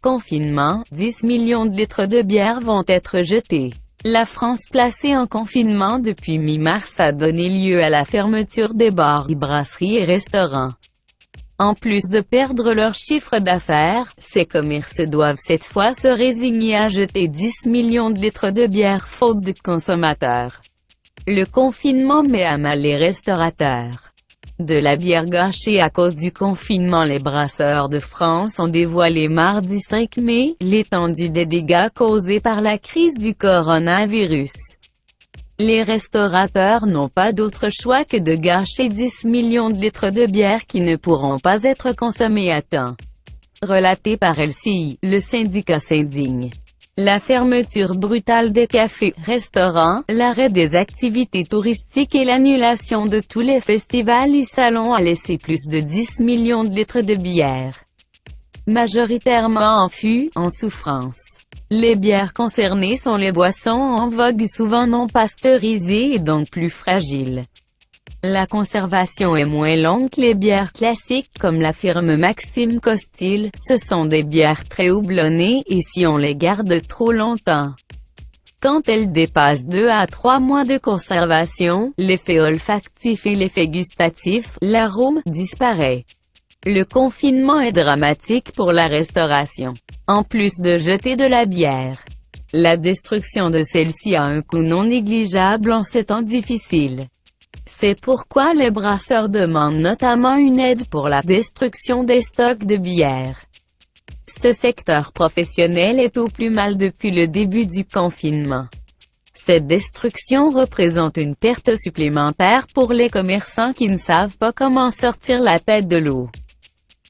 Confinement, 10 millions de litres de bière vont être jetés. La France placée en confinement depuis mi-mars a donné lieu à la fermeture des bars, brasseries et restaurants. En plus de perdre leur chiffre d'affaires, ces commerces doivent cette fois se résigner à jeter 10 millions de litres de bière faute de consommateurs. Le confinement met à mal les restaurateurs. De la bière gâchée à cause du confinement. Les brasseurs de France ont dévoilé mardi 5 mai l'étendue des dégâts causés par la crise du coronavirus. Les restaurateurs n'ont pas d'autre choix que de gâcher 10 millions de litres de bière qui ne pourront pas être consommés à temps. Relaté par LCI, le syndicat s'indigne. La fermeture brutale des cafés, restaurants, l'arrêt des activités touristiques et l'annulation de tous les festivals et salons a laissé plus de 10 millions de litres de bière, majoritairement en fût, en souffrance. Les bières concernées sont les boissons en vogue souvent non pasteurisées et donc plus fragiles. La conservation est moins longue que les bières classiques, comme l'affirme Maxime Costil. Ce sont des bières très houblonnées, et si on les garde trop longtemps, quand elles dépassent 2 à 3 mois de conservation, l'effet olfactif et l'effet gustatif, l'arôme, disparaît. Le confinement est dramatique pour la restauration. En plus de jeter de la bière, la destruction de celle-ci a un coût non négligeable en ces temps difficiles. C'est pourquoi les brasseurs demandent notamment une aide pour la destruction des stocks de bière. Ce secteur professionnel est au plus mal depuis le début du confinement. Cette destruction représente une perte supplémentaire pour les commerçants qui ne savent pas comment sortir la tête de l'eau.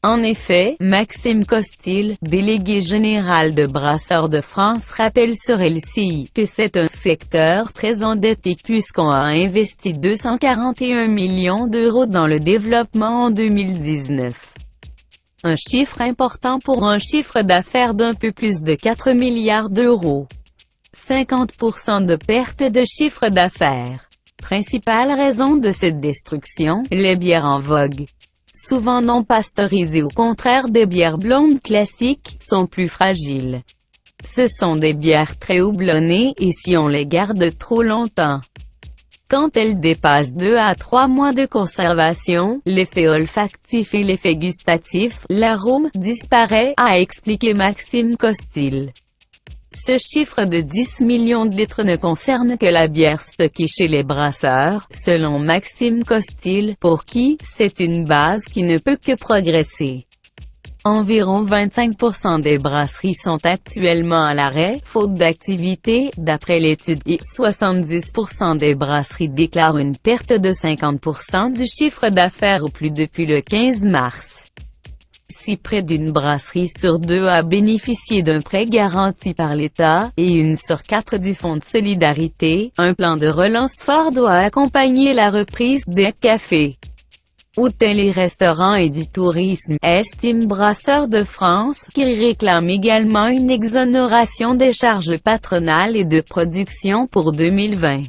En effet, Maxime Costil, délégué général de Brasseurs de France, rappelle sur LCI que c'est un secteur très endetté puisqu'on a investi 241 millions d'euros dans le développement en 2019. Un chiffre important pour un chiffre d'affaires d'un peu plus de 4 milliards d'euros. 50% de perte de chiffre d'affaires. Principale raison de cette destruction, les bières en vogue, souvent non pasteurisées au contraire des bières blondes classiques, sont plus fragiles. Ce sont des bières très houblonnées et si on les garde trop longtemps, quand elles dépassent 2 à 3 mois de conservation, l'effet olfactif et l'effet gustatif, l'arôme, disparaît, a expliqué Maxime Costil. Ce chiffre de 10 millions de litres ne concerne que la bière stockée chez les brasseurs, selon Maxime Costil, pour qui c'est une base qui ne peut que progresser. Environ 25% des brasseries sont actuellement à l'arrêt, faute d'activité, d'après l'étude, et 70% des brasseries déclarent une perte de 50% du chiffre d'affaires au plus depuis le 15 mars. Si près d'une brasserie sur 2 a bénéficié d'un prêt garanti par l'État, et 1 sur 4 du Fonds de solidarité, un plan de relance fort doit accompagner la reprise des cafés, hôtels et restaurants et du tourisme, estime Brasseurs de France, qui réclame également une exonération des charges patronales et de production pour 2020.